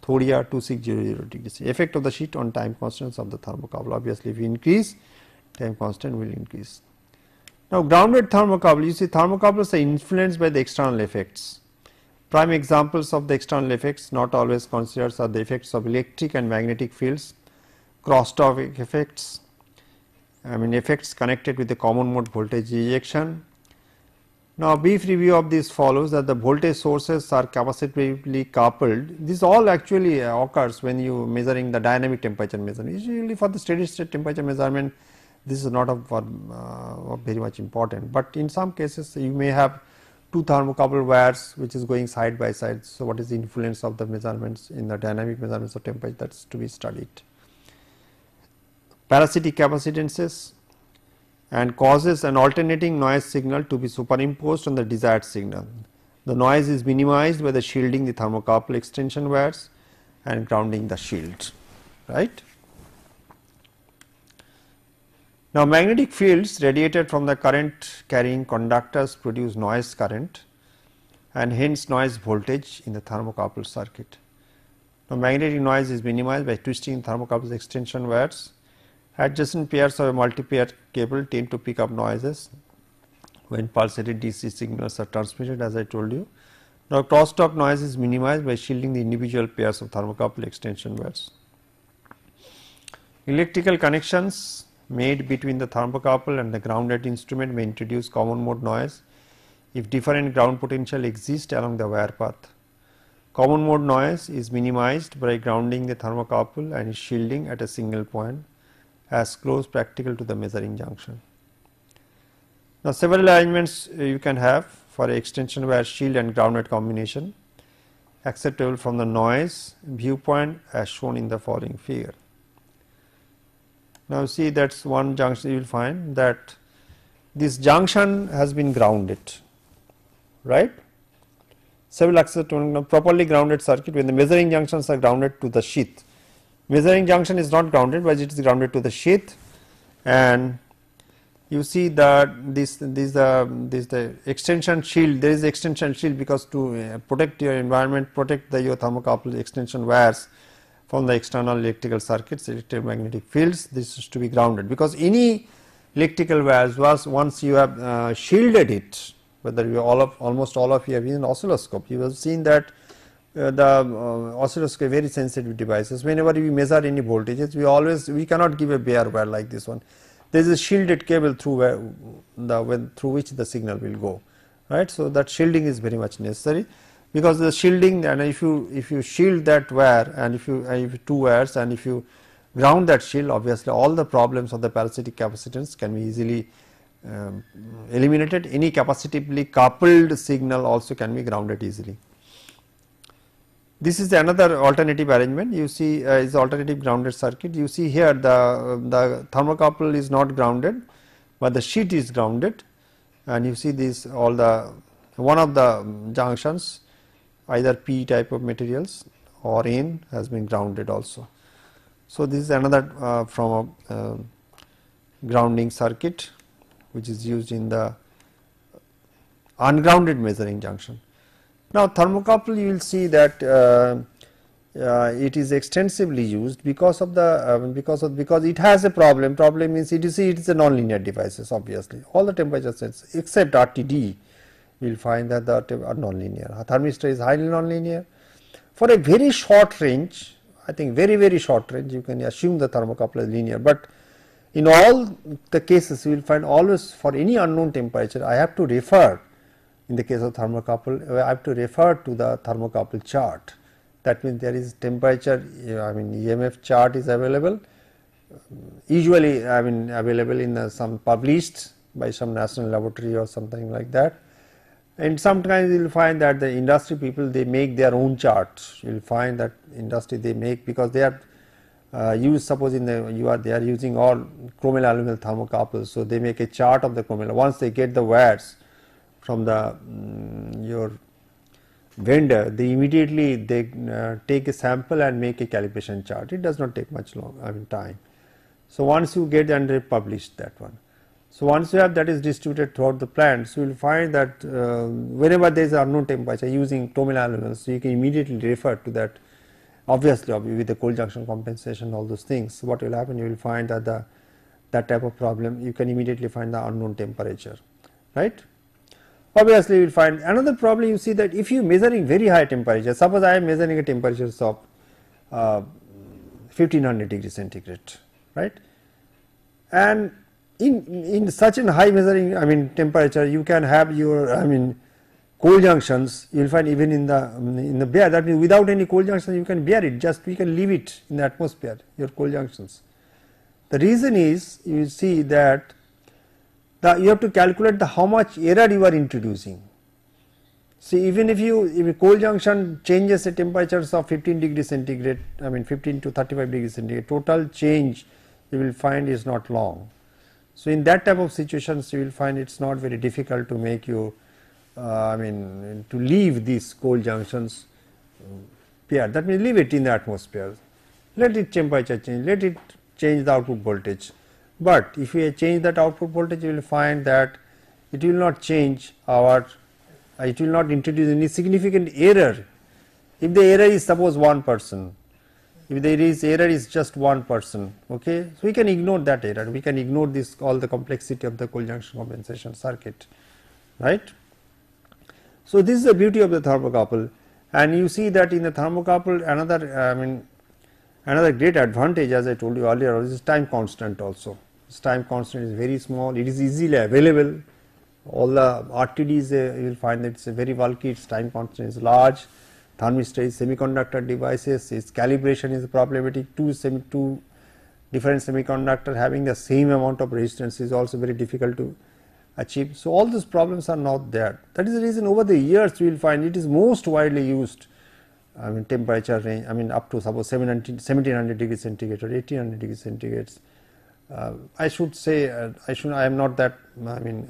thoria 2600 degrees. Effect of the sheet on time constants of the thermocouple. Obviously, if you increase, time constant will increase. Now, grounded thermocouple, you see thermocouples are influenced by the external effects. Prime examples of the external effects not always considered are the effects of electric and magnetic fields, crosstalk effects, effects connected with the common mode voltage rejection. Now, a brief review of this follows that the voltage sources are capacitively coupled. This all actually occurs when you measuring the dynamic temperature measurement. Usually for the steady state temperature measurement, this is not very much important, but in some cases you may have two thermocouple wires which is going side by side. So, what is the influence of the measurements in the dynamic measurements of temperature, that is to be studied. Parasitic capacitances and causes an alternating noise signal to be superimposed on the desired signal. The noise is minimized by the shielding the thermocouple extension wires and grounding the shield, right. Now, magnetic fields radiated from the current carrying conductors produce noise current and hence noise voltage in the thermocouple circuit. Now, magnetic noise is minimized by twisting thermocouples extension wires. Adjacent pairs of a multi-pair cable tend to pick up noises when pulsated DC signals are transmitted, as I told you. Now, crosstalk noise is minimized by shielding the individual pairs of thermocouple extension wires. Electrical connections made between the thermocouple and the grounded instrument may introduce common mode noise if different ground potential exists along the wire path. Common mode noise is minimized by grounding the thermocouple and shielding at a single point as close practical to the measuring junction. Now, several arrangements you can have for a extension wire shield and grounded combination acceptable from the noise viewpoint as shown in the following figure. Now, see that is one junction, you will find that this junction has been grounded, right. Several acceptable properly grounded circuit when the measuring junctions are grounded to the sheath. Measuring junction is not grounded, but it is grounded to the sheath, and you see that this the extension shield. There is extension shield because to protect your environment, protect your thermocouple extension wires from the external electrical circuits, electromagnetic fields. This is to be grounded because any electrical wires once you have shielded it, whether you almost all of you have used an oscilloscope, you have seen that the oscilloscope very sensitive devices. Whenever we measure any voltages, we cannot give a bare wire like this one. There is a shielded cable through which the signal will go, right. So, that shielding is very much necessary, because the shielding, and if you shield that wire and if you two wires and if you ground that shield, obviously all the problems of the parasitic capacitance can be easily eliminated. Any capacitively coupled signal also can be grounded easily. This is another alternative arrangement. You see is alternative grounded circuit. You see here the thermocouple is not grounded, but the sheet is grounded, and you see this one of the junctions, either P type of materials or N, has been grounded also. So, this is another from a grounding circuit which is used in the ungrounded measuring junction. Now, thermocouple, you will see that it is extensively used because of the because it has a problem. Problem means it is a nonlinear devices. Obviously, all the temperature sensors except RTD, you will find that are nonlinear. A thermistor is highly nonlinear. For a very short range, I think very short range, you can assume the thermocouple is linear, but in all the cases you will find always for any unknown temperature I have to refer. In the case of thermocouple, I have to refer to the thermocouple chart. That means there is temperature, EMF chart is available, usually available in some published by some national laboratory or something like that. And sometimes you will find that the industry people, they make their own charts. You will find that industry they make, because they are used, suppose they are using all chromel aluminum thermocouples. So, they make a chart of the chromel. Once they get the wires from the your vendor, they immediately take a sample and make a calibration chart. It does not take much time. So, once you get and they publish that one. So, once you have that is distributed throughout the plant, so you will find that whenever there is unknown temperature using terminal elements, so you can immediately refer to that. Obviously, with the cold junction compensation, all those things. So what will happen? You will find that that type of problem, you can immediately find the unknown temperature, right? Obviously, you will find another problem. You see that if you measuring very high temperature, suppose I am measuring a temperature of 1500 degrees centigrade, right? And in such a high measuring temperature, you can have your cold junctions. You will find even in the bear, that means without any cold junctions you can bear it, just we can leave it in the atmosphere, your cold junctions. The reason is, you see that you have to calculate how much error you are introducing. See, even if a cold junction changes the temperatures of 15 degrees centigrade, 15 to 35 degrees centigrade, total change you will find is not long. So in that type of situations, you will find it is not very difficult to make you to leave these cold junctions pair. That means leave it in the atmosphere, let it temperature change, let it change the output voltage. But if you change that output voltage, you will find that it will not change it will not introduce any significant error. If the error is suppose 1%, if there is error is just 1%, okay, so we can ignore that error, we can ignore this all the complexity of the cold junction compensation circuit, right. So this is the beauty of the thermocouple, and you see that in the thermocouple another great advantage, as I told you earlier, is time constant also. This time constant is very small, it is easily available. All the RTDs you will find that it is very bulky, its time constant is large. Thermistor is semiconductor devices, its calibration is problematic. Two different semiconductor having the same amount of resistance is also very difficult to achieve. So all those problems are not there. That is the reason over the years we will find it is most widely used. Temperature range, up to suppose 1700 degrees centigrade or 1800 degrees centigrade. I should say I am not that,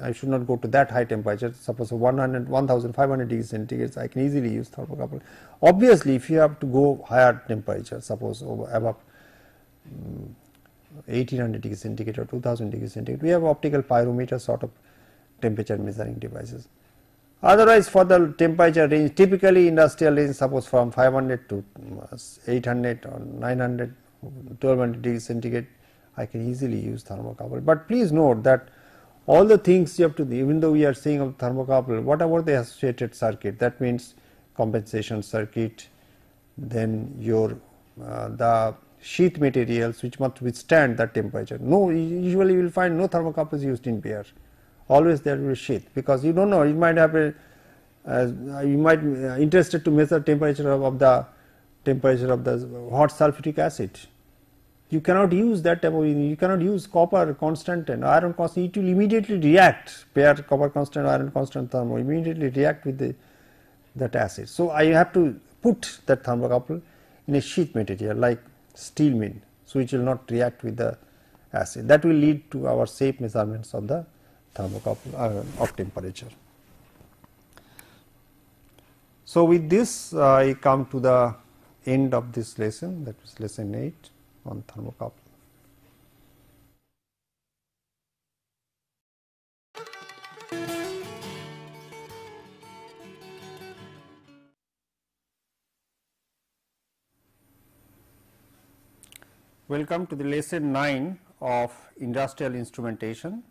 I should not go to that high temperature. Suppose 1500 degrees centigrade, I can easily use thermocouple. Obviously, if you have to go higher temperature, suppose above 1800 degrees centigrade or 2000 degrees centigrade, we have optical pyrometer sort of temperature measuring devices. Otherwise, for the temperature range, typically industrial range, suppose from 500 to 800 or 900, 1200 degrees centigrade, I can easily use thermocouple. But please note that all the things you have to do, even though we are saying of thermocouple, what about the associated circuit? That means compensation circuit, then your the sheath materials which must withstand that temperature. No, usually you will find no thermocouples used in beer. Always there will be sheath, because you don't know, you might have you might be interested to measure temperature of the hot sulfuric acid. You cannot use that type of, you cannot use copper constant and iron constant, it will immediately react, pair copper constant, iron constant thermo immediately react with that acid. So I have to put that thermocouple in a sheath material like steel mill, so it will not react with the acid. That will lead to our safe measurements of the thermocouple of temperature. So with this I come to the end of this lesson, that was lesson 8 on thermocouple. Welcome to the lesson 9 of industrial instrumentation.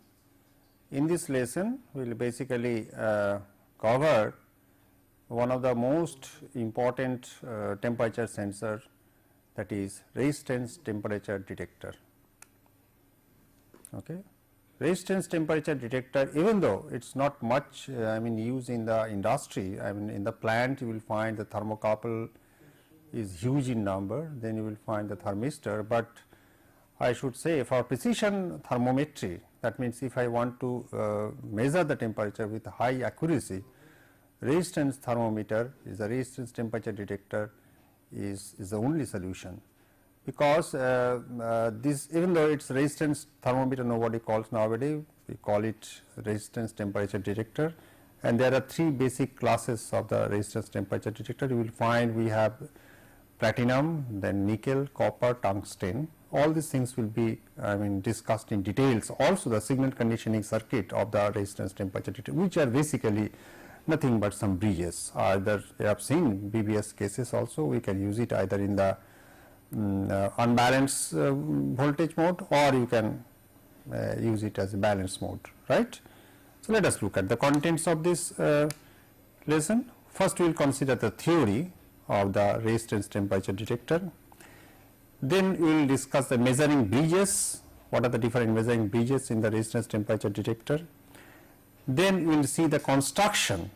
In this lesson, we will basically cover one of the most important temperature sensor, that is resistance temperature detector. Okay. Resistance temperature detector, even though it is not much used in the industry, in the plant you will find the thermocouple is huge in number, then you will find the thermistor, but I should say for precision thermometry, that means if I want to measure the temperature with high accuracy, resistance thermometer is a resistance temperature detector is the only solution, because this, even though it is resistance thermometer, nobody calls nowadays, we call it resistance temperature detector, and there are 3 basic classes of the resistance temperature detector. You will find we have platinum, then nickel, copper, tungsten. all these things will be discussed in details. Also the signal conditioning circuit of the resistance temperature detector, which are basically nothing but some bridges. Either you have seen BBS cases also, we can use it either in the unbalanced voltage mode, or you can use it as a balanced mode, right. So let us look at the contents of this lesson. First we will consider the theory of the resistance temperature detector. Then we will discuss the measuring bridges, what are the different measuring bridges in the resistance temperature detector. Then we will see the construction,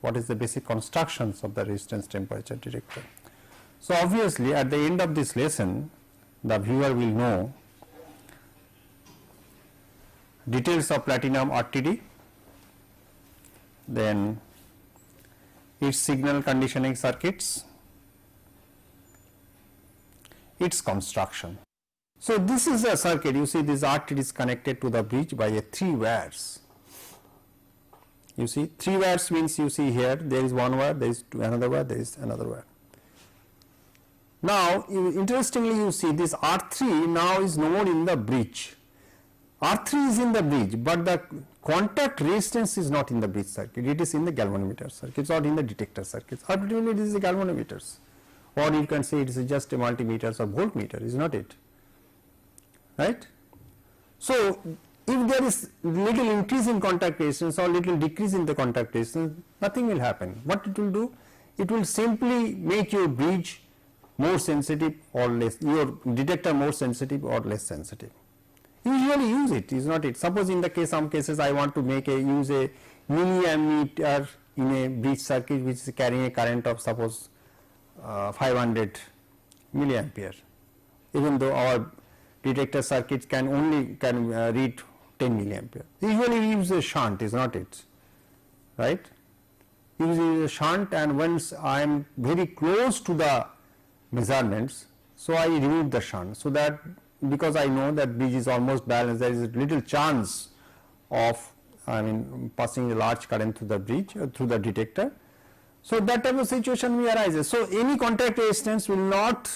what is the basic constructions of the resistance temperature detector. So obviously at the end of this lesson, the viewer will know details of platinum RTD, then its signal conditioning circuits, its construction. So this is a circuit, you see this RTD is connected to the bridge by a 3 wires. You see 3 wires means, you see here there is one wire, there is another wire, there is another wire. Now interestingly you see this R3 now is no more in the bridge. R3 is in the bridge, but the contact resistance is not in the bridge circuit, it is in the galvanometer circuits or in the detector circuits. Ultimately it is the galvanometers, or you can say it is just a multimeters or voltmeter, is not it, right. So if there is little increase in contact resistance or little decrease in the contact resistance, nothing will happen. What it will do? It will simply make your bridge more sensitive or less, your detector more sensitive or less sensitive. Usually use it, is not it. Suppose in the case, some cases I want to use a milliammeter in a bridge circuit which is carrying a current of suppose 500 milliampere, even though our detector circuits can read 10 milliampere. Usually we use a shunt, is not it, right. Use a shunt, and once I am very close to the measurements, so I remove the shunt, so that because I know that bridge is almost balanced, there is a little chance of passing a large current through the bridge or through the detector. So that type of situation will arises. So any contact resistance will not,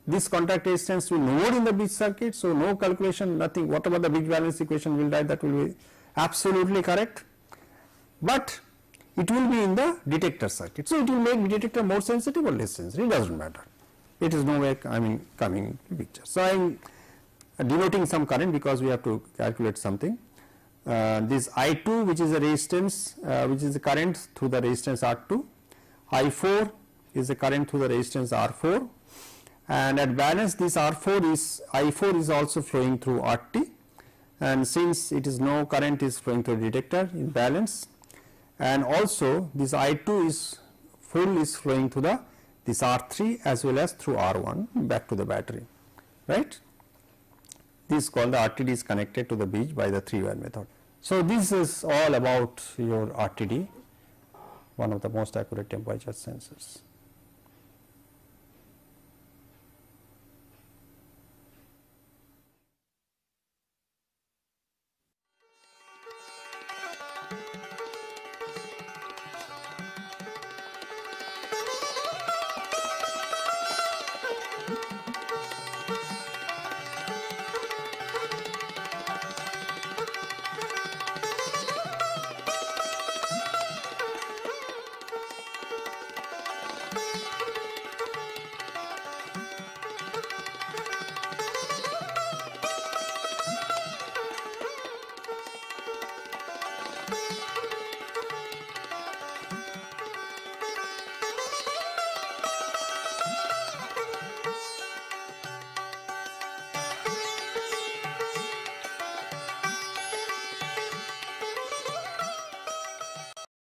this contact resistance will no more in the bridge circuit, so no calculation, nothing, whatever the bridge balance equation will write, that will be absolutely correct, but it will be in the detector circuit. So it will make detector more sensitive or less sensitive, it does not matter. It is nowhere coming to picture. So I am denoting some current because we have to calculate something. This I2, which is a resistance, which is the current through the resistance R2, I4 is the current through the resistance R4, and at balance this I4 is also flowing through RT, and since it is no current is flowing through the detector in balance, and also this I2 is flowing through this R3 as well as through R1 back to the battery, right. This is called the RTD is connected to the bridge by the 3-wire method. So this is all about your RTD, one of the most accurate temperature sensors.